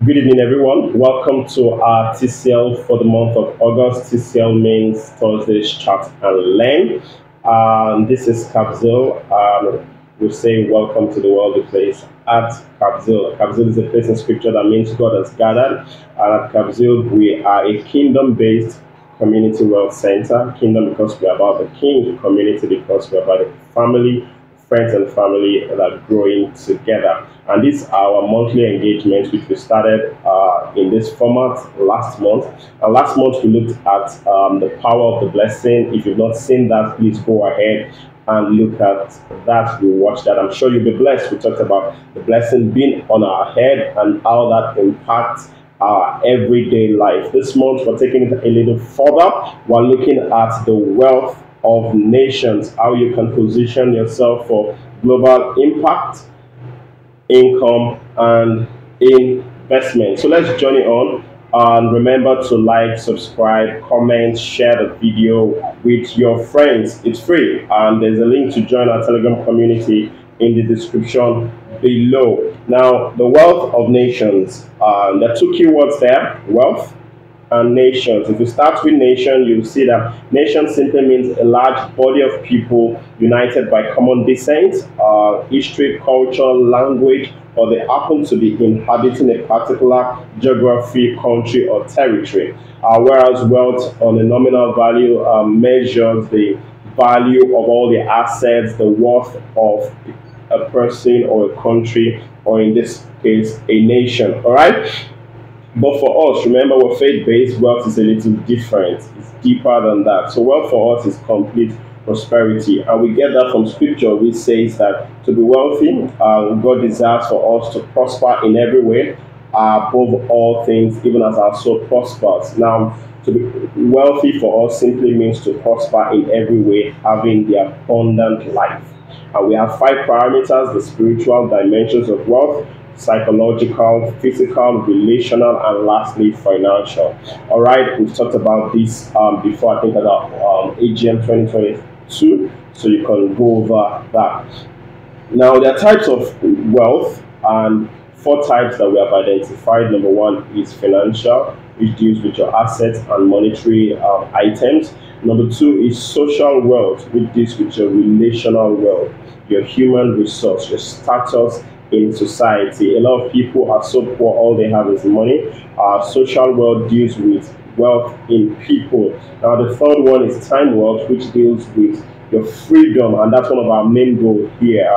Good evening, everyone. Welcome to our TCL for the month of August. TCL means Thursday's Chat and Learn. This is Kabzeel. We say welcome to the worldly place at Kabzeel. Kabzeel is a place in scripture that means God has gathered. And at Kabzeel, we are a kingdom-based community wealth center. Kingdom because we're about the king, community because we're about the family, friends and family that are growing together. And this is our monthly engagement, which we started in this format last month. And last month we looked at the power of the blessing. If you've not seen that, please go ahead and look at that. You watch that. I'm sure you'll be blessed. We talked about the blessing being on our head and how that impacts our everyday life. This month we're taking it a little further. We're looking at the wealth of nations, how you can position yourself for global impact, income, and investment. So let's journey on. And remember to like, subscribe, comment, share the video with your friends. It's free, and there's a link to join our Telegram community in the description below. Now, the wealth of nations. There are two keywords there: wealth and nations. If you start with nation, you'll see that nation simply means a large body of people united by common descent, history, culture, language, or they happen to be inhabiting a particular geography, country, or territory. Whereas wealth on a nominal value measures the value of all the assets, the worth of a person or a country, or in this case, a nation. All right. But for us, remember, we're faith-based. Wealth is a little different. It's deeper than that. So wealth for us is complete prosperity. And we get that from scripture, which says that to be wealthy, God desires for us to prosper in every way, above all things, even as our soul prospers. Now, to be wealthy for us simply means to prosper in every way, having the abundant life. And we have five parameters: the spiritual dimensions of wealth, psychological, physical, relational, and lastly financial. All right, we've talked about this before. I think about AGM 2022, so you can go over that. Now, there are types of wealth, and four types that we have identified. Number one is financial, which deals with your assets and monetary items. Number two is social wealth, which deals with your relational wealth, your human resource, your status in society. A lot of people are so poor, all they have is money. Social wealth deals with wealth in people. Now, the third one is time wealth, which deals with your freedom, and that's one of our main goals here,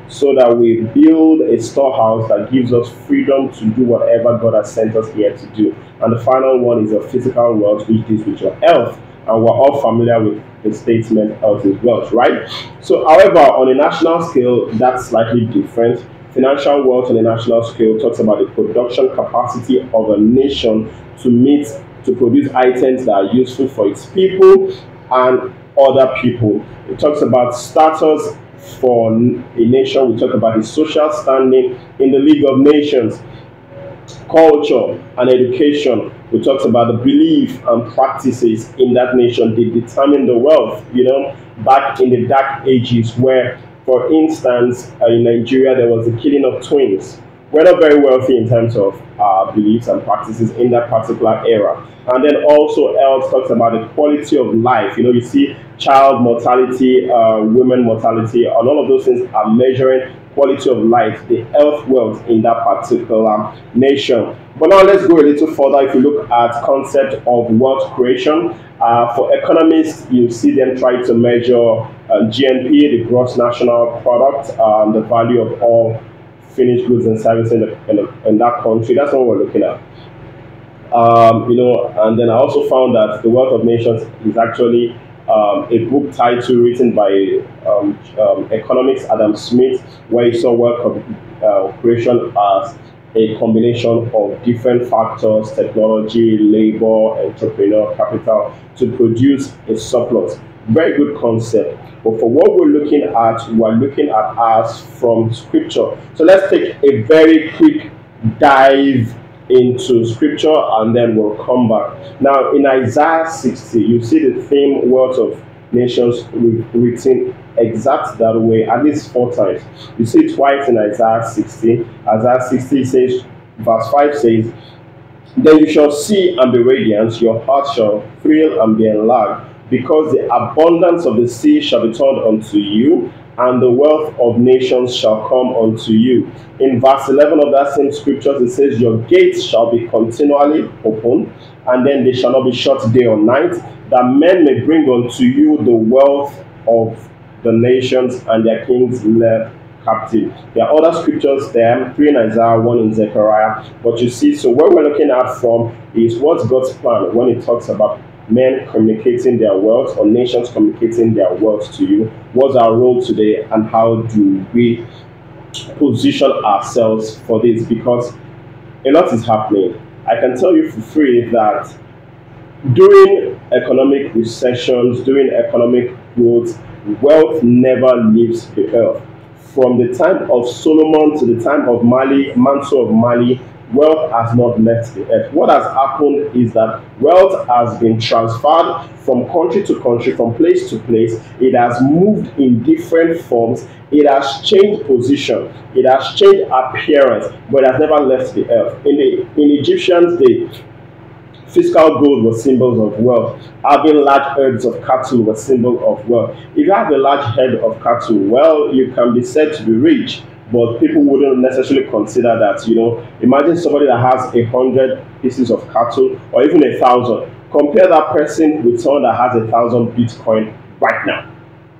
so that we build a storehouse that gives us freedom to do whatever God has sent us here to do. And the final one is your physical wealth, which deals with your health. And we're all familiar with the statement health is wealth, right? So, however, on a national scale, that's slightly different. Financial wealth on a national scale talks about the production capacity of a nation to produce items that are useful for its people and other people. It talks about status for a nation. We talk about the social standing in the League of Nations. Culture and education, we talked about the belief and practices in that nation. They determine the wealth. Back in the dark ages, where, for instance, in Nigeria, there was the killing of twins. We're not very wealthy in terms of beliefs and practices in that particular era. And then also, health talks about the quality of life. You see child mortality, women mortality, and all of those things are measuring quality of life, the health wealth in that particular nation. But now let's go a little further. If you look at concept of wealth creation, for economists, you see them try to measure GNP, the gross national product, the value of all finished goods and services in that country. That's what we're looking at. And then I also found that the Wealth of Nations is actually a book title written by economics Adam Smith, where he saw wealth creation as a combination of different factors: technology, labor, entrepreneur capital, to produce a surplus. Very good concept. But for what we're looking at as from scripture. So let's take a very quick dive into scripture, and then we'll come back. Now, in Isaiah 60, you see the theme wealth of nations written exact that way at least 4 times. You see it twice in Isaiah 60. Isaiah 60 says, Verse 5 says, then you shall see and be radiant, your heart shall thrill and be enlarged, because the abundance of the sea shall be turned unto you, and the wealth of nations shall come unto you. In verse 11 of that same scripture, it says, your gates shall be continually open, and then they shall not be shut day or night, that men may bring unto you the wealth of the nations, and their kings left captive. There are other scriptures there, 3 in Isaiah, 1 in Zechariah. But you see, so what we're looking at from is what's God's plan when it talks about men communicating their wealth or nations communicating their wealth to you. What's our role today, and how do we position ourselves for this? Because a lot is happening. I can tell you for free that during economic recessions, during economic growth, wealth never leaves the earth. From the time of Solomon to the time of Mali, Manso of Mali, wealth has not left the earth. What has happened is that wealth has been transferred from country to country, from place to place. It has moved in different forms. It has changed position. It has changed appearance, but it has never left the earth. In Egyptians' day, fiscal gold was symbols of wealth. Having large herds of cattle was symbol of wealth. If you have a large herd of cattle, well, you can be said to be rich, but people wouldn't necessarily consider that. Imagine somebody that has 100 pieces of cattle, or even 1,000. Compare that person with someone that has 1,000 Bitcoin right now.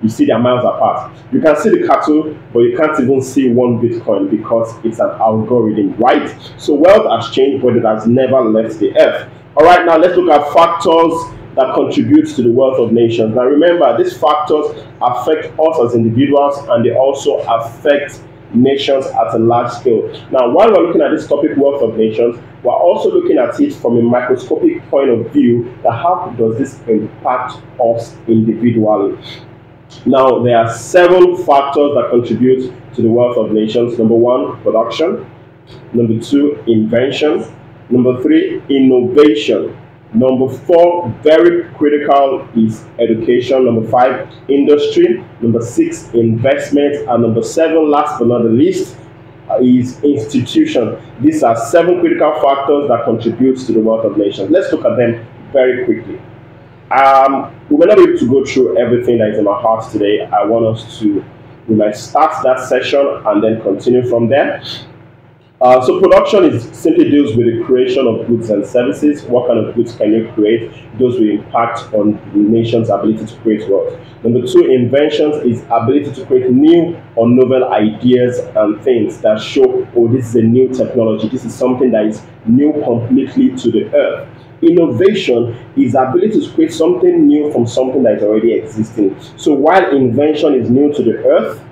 You see they're miles apart. You can see the cattle, but you can't even see one Bitcoin because it's an algorithm, right? So wealth has changed, but it has never left the earth. All right, now let's look at factors that contribute to the wealth of nations. Now remember, these factors affect us as individuals, and they also affect nations at a large scale. Now, while we're looking at this topic, wealth of nations, we're also looking at it from a microscopic point of view, that how does this impact us individually? Now, there are 7 factors that contribute to the wealth of nations. Number 1, production. Number 2, invention. Number 3, innovation. Number 4, very critical, is education. Number 5, industry. Number 6, investment. And number 7, last but not the least, is institution. These are 7 critical factors that contribute to the wealth of nations. Let's look at them very quickly. We may not be able to go through everything that is in my heart today. We might start that session and then continue from there. So production simply deals with the creation of goods and services. What kind of goods can you create? Those will impact on the nation's ability to create wealth. Number 2, inventions is ability to create new or novel ideas and things that show, oh, this is a new technology. This is something that is new completely to the earth. Innovation is ability to create something new from something that is already existing. So while invention is new to the earth,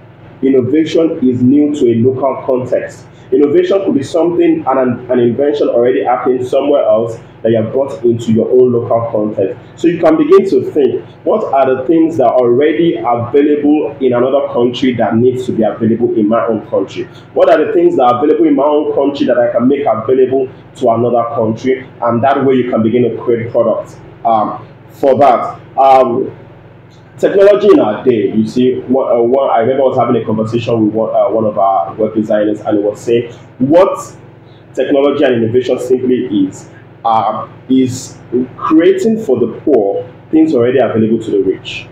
innovation is new to a local context. Innovation could be something, an invention already happening somewhere else that you have brought into your own local context. So you can begin to think, what are the things that are already available in another country that needs to be available in my own country? What are the things that are available in my own country that I can make available to another country? And that way you can begin to create products for that. Technology in our day, you see, I remember I was having a conversation with one of our web designers, and he was saying what technology and innovation simply is creating for the poor things already available to the rich.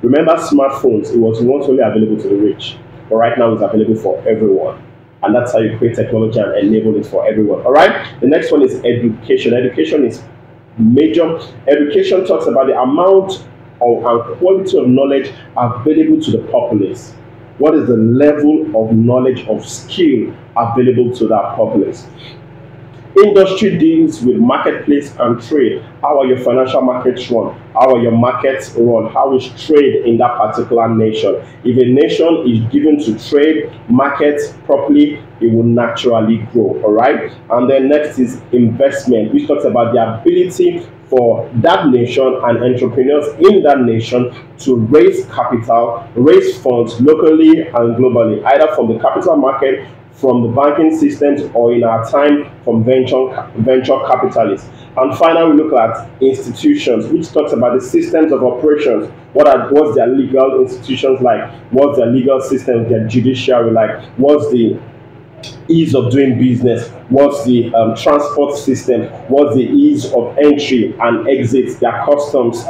Remember smartphones, it was once only available to the rich, but right now it's available for everyone. And that's how you create technology and enable it for everyone. All right, the next one is education. Education is major. Education talks about the amount and quality of knowledge available to the populace. What is the level of knowledge, of skill available to that populace? Industry deals with marketplace and trade. How are your financial markets run? How are your markets run? How is trade in that particular nation? If a nation is given to trade markets properly, it will naturally grow. All right. And then next is investment, which talks about the ability for that nation and entrepreneurs in that nation to raise capital, raise funds locally and globally, either from the capital market, from the banking systems, or in our time from venture capitalists. And finally, we look at institutions, which talks about the systems of operations. What's their legal institutions like? What's their legal system, their judiciary like? What's the ease of doing business, what's the transport system, what's the ease of entry and exit, their customs,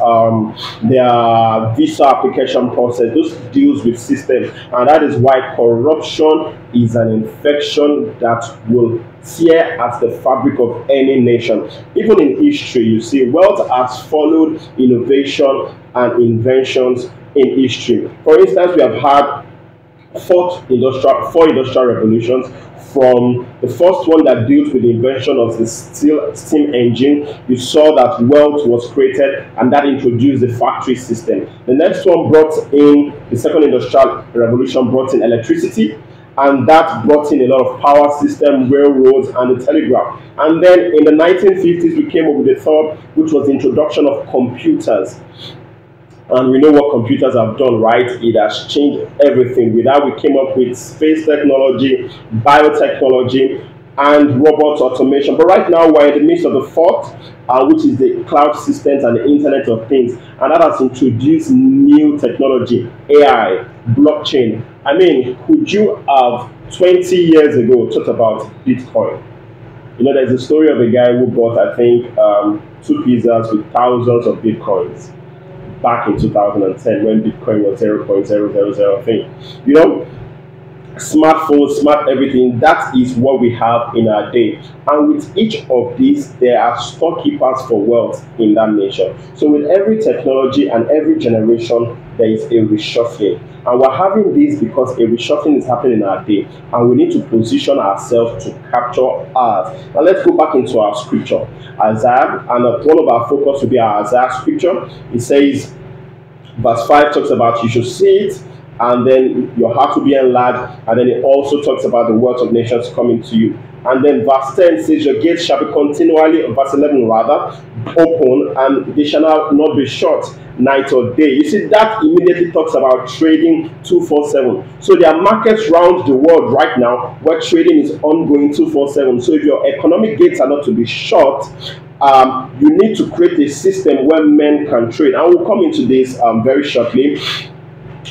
their visa application process. Those deals with system, and that is why corruption is an infection that will tear at the fabric of any nation. Even in history, you see wealth has followed innovation and inventions in history. For instance, we have had four industrial revolutions, from the first one that dealt with the invention of the steam engine. You saw that wealth was created and that introduced the factory system. The next one brought in, the second industrial revolution brought in electricity, and that brought in a lot of power system, railroads, and the telegraph. And then in the 1950s, we came up with the third, which was the introduction of computers. And we know what computers have done, right? It has changed everything. With that, we came up with space technology, biotechnology, and robot automation. But right now, we're in the midst of the fourth, which is the cloud systems and the Internet of Things. And that has introduced new technology, AI, blockchain. I mean, could you have 20 years ago talked about Bitcoin? You know, there's a story of a guy who bought, I think, two pizzas with thousands of Bitcoins back in 2010 when Bitcoin was 0.000 thing. You know, smartphones, smart everything, that is what we have in our day. And with each of these, there are storekeepers for wealth in that nation. So with every technology and every generation, there is a reshuffling. And we're having this because a reshuffling is happening in our day, and we need to position ourselves to capture ours. Now let's go back into our scripture, Isaiah, and one of our focus will be our Isaiah scripture. It says, verse 5 talks about you should see it, and then your heart will be enlarged, and then it also talks about the wealth of nations coming to you. And then verse 10 says, your gates shall be continually, verse 11 rather, open, and they shall not be shut night or day. You see, that immediately talks about trading 247. So there are markets around the world right now where trading is ongoing 247. So if your economic gates are not to be shut, you need to create a system where men can trade. And we'll come into this very shortly.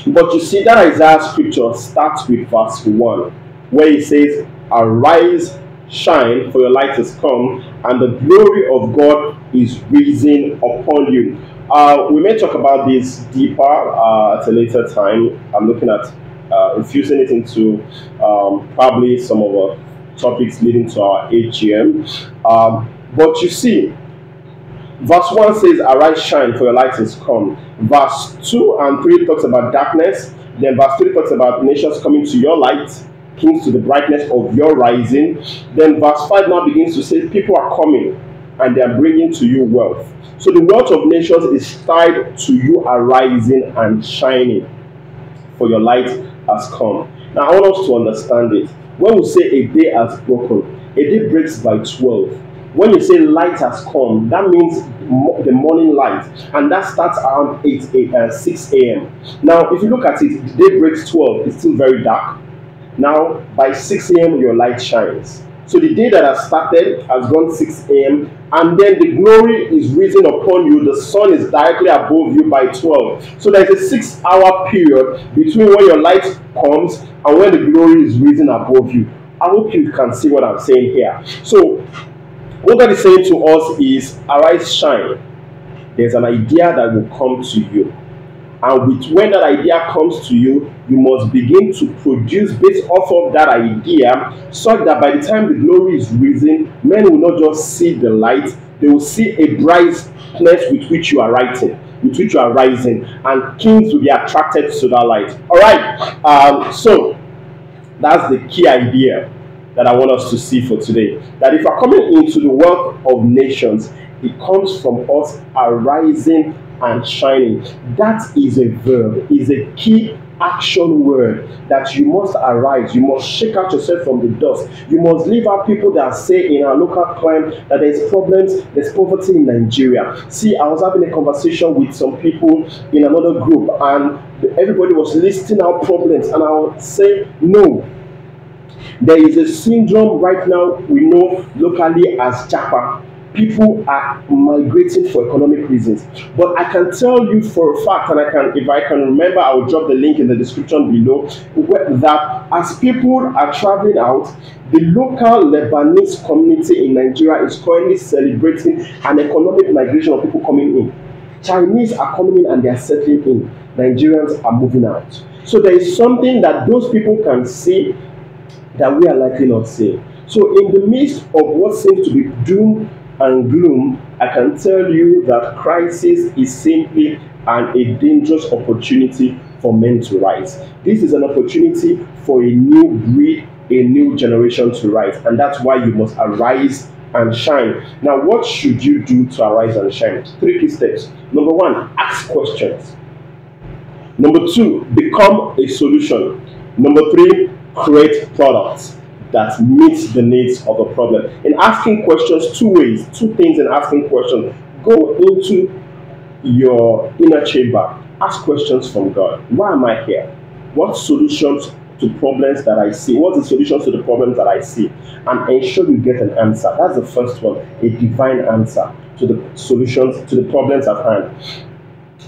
But you see that Isaiah scripture starts with verse 1, where it says, arise, shine, for your light has come, and the glory of God is risen upon you. We may talk about this deeper at a later time. I'm looking at infusing it into probably some of our topics leading to our AGM. But you see, verse 1 says, arise, shine, for your light has come. Verse 2 and 3 talks about darkness. Then verse 3 talks about nations coming to your light, kings to the brightness of your rising. Then verse 5 now begins to say, people are coming and they are bringing to you wealth. So the wealth of nations is tied to you arising and shining, for your light has come. Now I want us to understand it. When we say a day has broken, a day breaks by 12. When you say light has come, that means the morning light, and that starts around 6 a.m. Now, if you look at it, the day breaks 12, it's still very dark. Now, by 6 a.m., your light shines. So the day that has started has gone 6 a.m., and then the glory is risen upon you. The sun is directly above you by 12. So there's a 6-hour period between when your light comes and when the glory is risen above you. I hope you can see what I'm saying here. So, what God is saying to us is, arise, shine. There's an idea that will come to you. And when that idea comes to you, you must begin to produce based off of that idea, so that by the time the glory is risen, men will not just see the light, they will see a brightness with which you are writing, with which you are rising, and kings will be attracted to that light. All right. So that's the key idea that I want us to see for today. That if we're coming into the wealth of nations, it comes from us arising and shining. That is a verb, is a key action word, that you must arise, you must shake out yourself from the dust, you must leave out people that say in our local climate that there's problems, there's poverty in Nigeria. See, I was having a conversation with some people in another group, and everybody was listing out problems, and I would say, no, there is a syndrome right now we know locally as Japa. people are migrating for economic reasons. But I can tell you for a fact, and if I can remember, I will drop the link in the description below, that as people are traveling out, the local Lebanese community in Nigeria is currently celebrating an economic migration of people coming in. Chinese are coming in and they are settling in. Nigerians are moving out. So there is something that those people can see that we are likely not seeing. So in the midst of what seems to be doom and gloom, I can tell you that crisis is simply a dangerous opportunity for men to rise. This is an opportunity for a new breed, a new generation to rise, and that's why you must arise and shine. Now, what should you do to arise and shine? 3 key steps. Number 1, ask questions. Number 2, become a solution. Number 3, create products that meet the needs of a problem. In asking questions, 2 ways, 2 things in asking questions. Go into your inner chamber. Ask questions from God. Why am I here? What solutions to problems that I see? What's the solutions to the problems that I see? And ensure you get an answer. That's the first one, a divine answer to the solutions, to the problems at hand.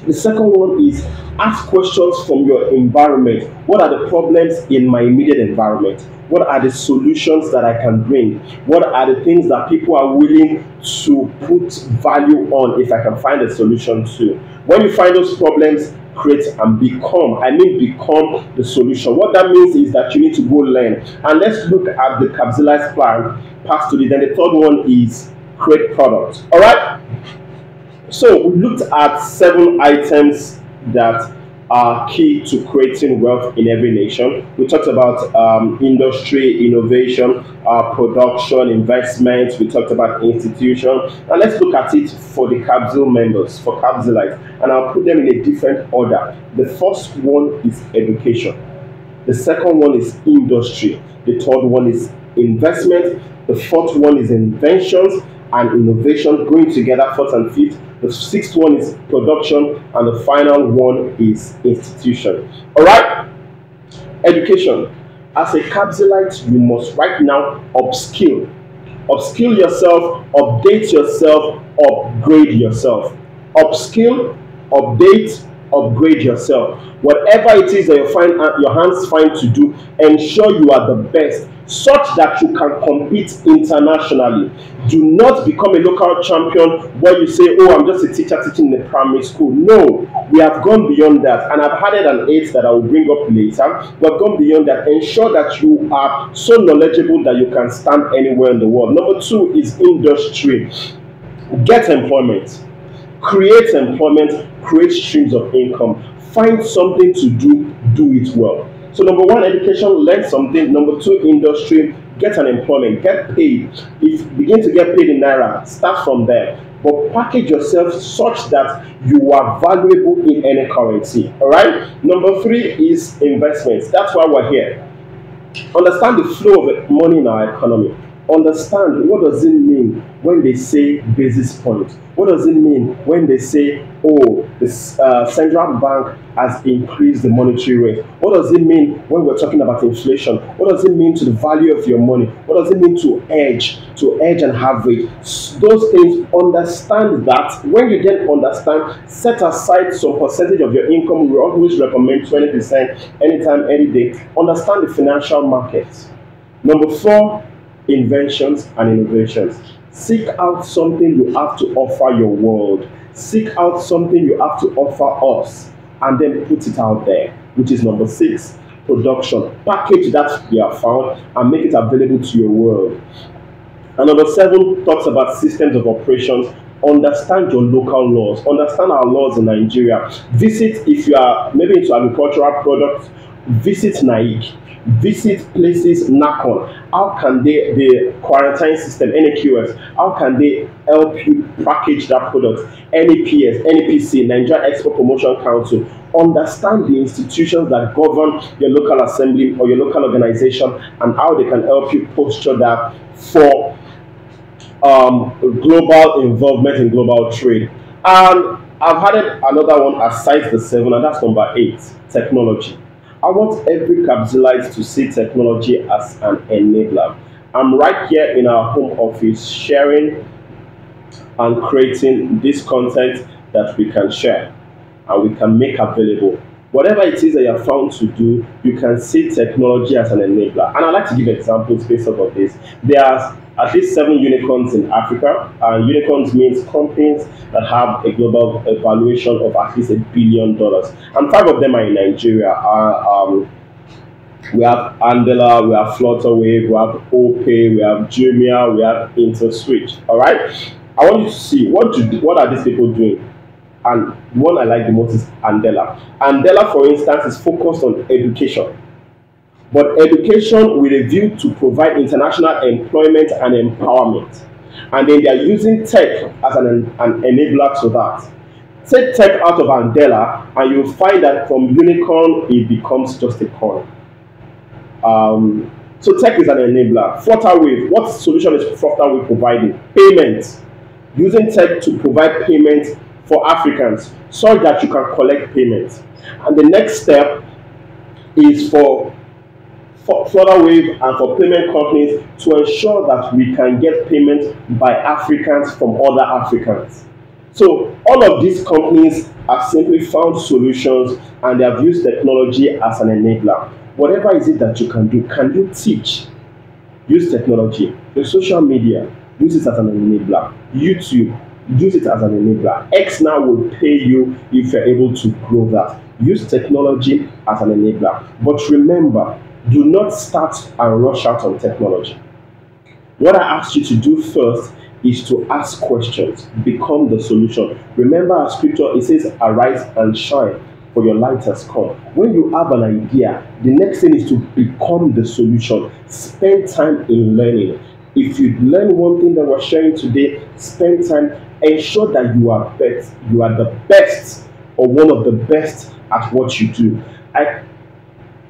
The second one is ask questions from your environment. What are the problems in my immediate environment? What are the solutions that I can bring? What are the things that people are willing to put value on if I can find a solution to? When you find those problems, create and become. I mean become the solution. What that means is that you need to go learn. And let's look at the Kabzeelite plan, pass to the, then the third one is create products. All right? So we looked at 7 items that are key to creating wealth in every nation. We talked about industry, innovation, production, investment. We talked about institution. And let's look at it for the Kabzeel members, for Kabzeelites. And I'll put them in a different order. The first one is education. The second one is industry. The third one is investment. The fourth one is inventions and innovation going together, fourth and fifth. The sixth one is production, and the final one is institution. All right? Education. As a Kabzeelite, you must right now upskill. Upskill yourself, update yourself, upgrade yourself. Upskill, update, upgrade yourself. Whatever it is that your hands find to do, ensure you are the best, such that you can compete internationally. Do not become a local champion where you say, oh, I'm just a teacher teaching in the primary school. No, we have gone beyond that. And I've added an 8 that I will bring up later. We have gone beyond that. Ensure that you are so knowledgeable that you can stand anywhere in the world. Number 2 is industry. Get employment. Create employment. Create streams of income. Find something to do it well. So number 1, education, learn something. Number 2, industry, get an employment, get paid. If you begin to get paid in Naira, start from there. But package yourself such that you are valuable in any currency. All right? Number 3 is investments. That's why we're here. Understand the flow of money in our economy. Understand what does it mean when they say basis point. What does it mean when they say, oh, the central bank has increased the monetary rate? What does it mean when we're talking about inflation? What does it mean to the value of your money? What does it mean to hedge and have rate? Those things, understand that. When you then understand, set aside some percentage of your income. We always recommend 20% anytime, any day. Understand the financial markets. Number 4, inventions and innovations. Seek out something you have to offer your world. Seek out something you have to offer us, and then put it out there, which is number 6, production. Package that you have found and make it available to your world. And number 7 talks about systems of operations. Understand your local laws. Understand our laws in Nigeria. Visit, if you are maybe into agricultural products, visit NAIC. Visit places, Nakon. How can they, the quarantine system, NAQS, how can they help you package that product? NAPS, NAPC, Nigeria Export Promotion Council. Understand the institutions that govern your local assembly or your local organization and how they can help you posture that for global involvement in global trade. And I've added another one aside the 7, and that's number 8, technology. I want every Kabzeelite to see technology as an enabler. I'm right here in our home office sharing and creating this content that we can share and we can make available. Whatever it is that you're found to do, you can see technology as an enabler. And I'd like to give examples based off of this. There are at least 7 unicorns in Africa, and unicorns means companies that have a global valuation of at least $1 billion. And 5 of them are in Nigeria. We have Andela, we have Flutterwave, we have OPay, we have Jumia, we have InterSwitch. All right. I want you to see what are these people doing. And the one I like the most is Andela. Andela, for instance, is focused on education. But education with a view to provide international employment and empowerment. And then they are using tech as an enabler to that. Take tech out of Andela, and you'll find that from unicorn, it becomes just a coin. So tech is an enabler. Flutterwave, what solution is Flutterwave providing? Payments. Using tech to provide payments for Africans so that you can collect payments. And the next step is for Flutterwave and for payment companies to ensure that we can get payments by Africans from other Africans. So all of these companies have simply found solutions and they have used technology as an enabler. Whatever is it that you can do, can you teach? Use technology. The social media, use it as an enabler. YouTube, use it as an enabler. X now will pay you if you're able to grow that. Use technology as an enabler. But remember, do not start and rush out on technology. What I asked you to do first is to ask questions. Become the solution. Remember our scripture, it says, arise and shine, for your light has come. When you have an idea, the next thing is to become the solution. Spend time in learning. If you learn one thing that we're sharing today, spend time. Ensure that you are best. You are the best or one of the best at what you do. At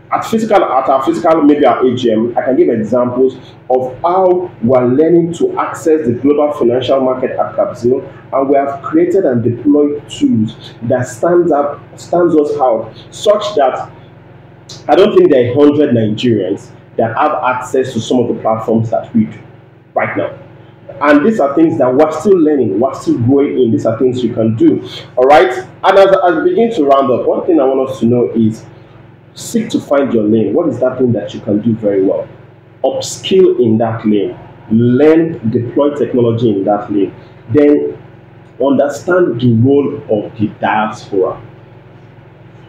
our physical, maybe our AGM, I can give examples of how we're learning to access the global financial market at Kabzeel, and we have created and deployed tools that stands us out, such that I don't think there are 100 Nigerians that have access to some of the platforms that we do right now. And these are things that we're still learning, we're still growing in. These are things you can do. All right. And as I begin to round up, one thing I want us to know is seek to find your lane. What is that thing that you can do very well? Upskill in that lane. Learn, deploy technology in that lane. Then understand the role of the diaspora.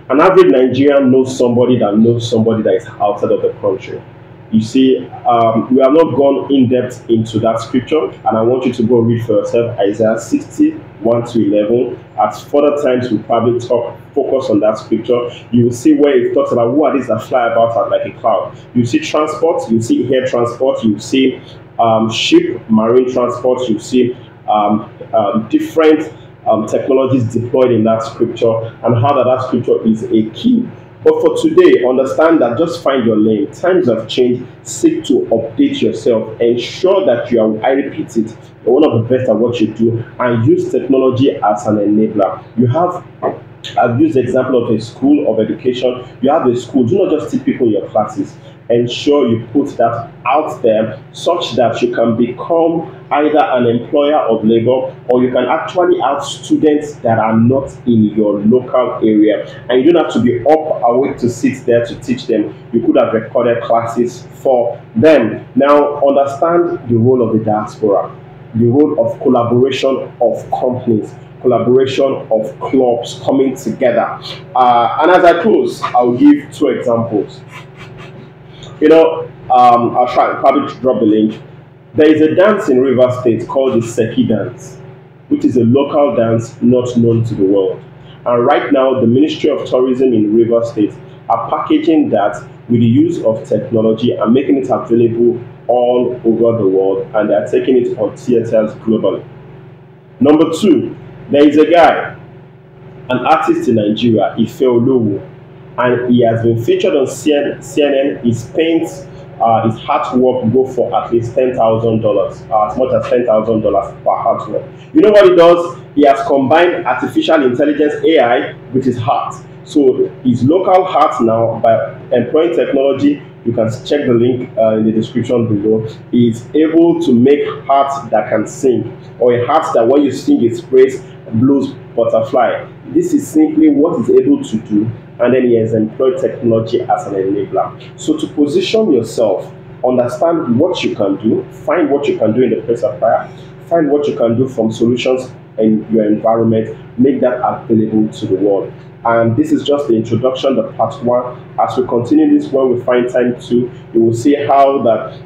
An average Nigerian knows somebody that is outside of the country. You see, we have not gone in depth into that scripture, and I want you to go read for yourself Isaiah 60, 1 to 11. At further times, we'll probably focus on that scripture. You will see where it talks about who are these that fly about like a cloud. You see transport, you see air transport, you see ship, marine transport, you see different technologies deployed in that scripture, and how that scripture is a key. But for today, understand that just find your lane. Times have changed. Seek to update yourself. Ensure that you are, I repeat it, you're one of the best at what you do, and use technology as an enabler. I've used the example of a school of education. You have a school. Do not just teach people in your classes. Ensure you put that out there such that you can become either an employer of labor, or you can actually have students that are not in your local area, and you don't have to be up awake to sit there to teach them. You could have recorded classes for them. Now understand the role of the diaspora, the role of collaboration of companies, collaboration of clubs coming together. And as I close, I'll give 2 examples. I'll try probably drop the link. There is a dance in Rivers State called the Seki dance, which is a local dance not known to the world. And right now, the Ministry of Tourism in Rivers State are packaging that with the use of technology and making it available all over the world, and they are taking it on theaters globally. Number 2, there is a guy, an artist in Nigeria, Ife Olowu, and he has been featured on CNN. His paints, his artwork go for at least $10,000, as much as $10,000 per artwork. You know what he does? He has combined artificial intelligence AI with his art. So his local art now, by employing technology, You can check the link in the description below. It's able to make hearts that can sing, or a heart that when you sing it sprays blues butterfly. This is simply what it's able to do, and then he has employed technology as an enabler. So to position yourself, understand what you can do, find what you can do in the place of prayer, find what you can do from solutions in your environment, make that available to the world. And this is just the introduction, the part one. As we continue this, when we find time to, you will see how that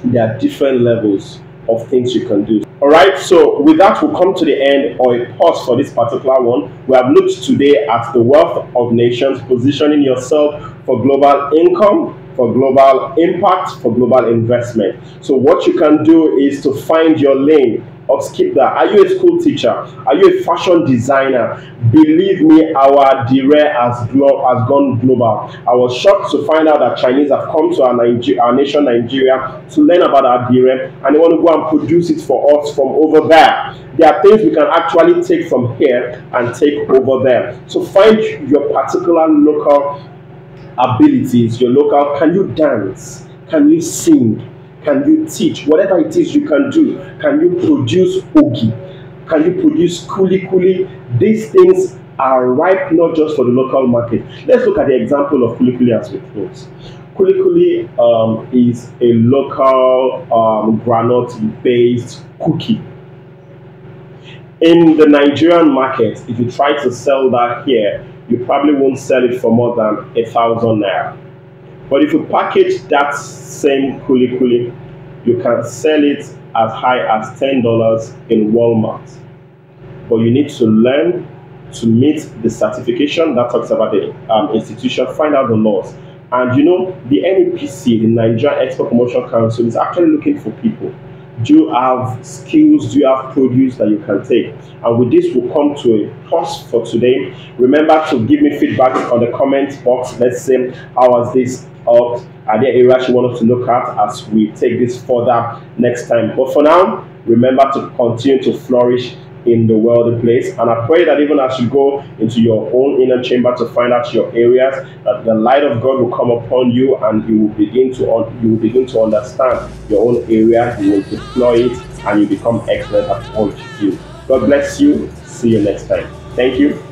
there are different levels of things you can do. All right, so with that, we'll come to the end, or a pause for this particular one. We have looked today at the wealth of nations, positioning yourself for global income, for global impact, for global investment. So what you can do is to find your lane. Or skip that. Are you a school teacher? Are you a fashion designer? Believe me, our dire has gone global. I was shocked to find out that Chinese have come to our nation Nigeria to learn about our dire, and they want to go and produce it for us from over there. There are things we can actually take from here and take over there. So find your particular local abilities, your local. Can you dance? Can you sing? Can you teach? Whatever it is you can do. Can you produce ogi? Can you produce kuli kuli? These things are ripe not just for the local market. Let's look at the example of kuli kuli as we close. Kuli kuli is a local granite-based cookie. In the Nigerian market, if you try to sell that here, you probably won't sell it for more than 1,000 naira. But if you package that same kuli kuli, you can sell it as high as $10 in Walmart. But you need to learn to meet the certification that talks about the institution, find out the laws. And you know, the NEPC, the Nigerian Export Promotion Council, is actually looking for people. Do you have skills? Do you have produce that you can take? And with this, we'll come to a pause for today. Remember to give me feedback on the comment box. Let's say, how was this? Or are there areas you want us to look at as we take this further next time? But for now, remember to continue to flourish in the worldly place. And I pray that even as you go into your own inner chamber to find out your areas, that the light of God will come upon you, and you will begin to understand your own area. You will deploy it, and you become excellent at what you do. God bless you. See you next time. Thank you.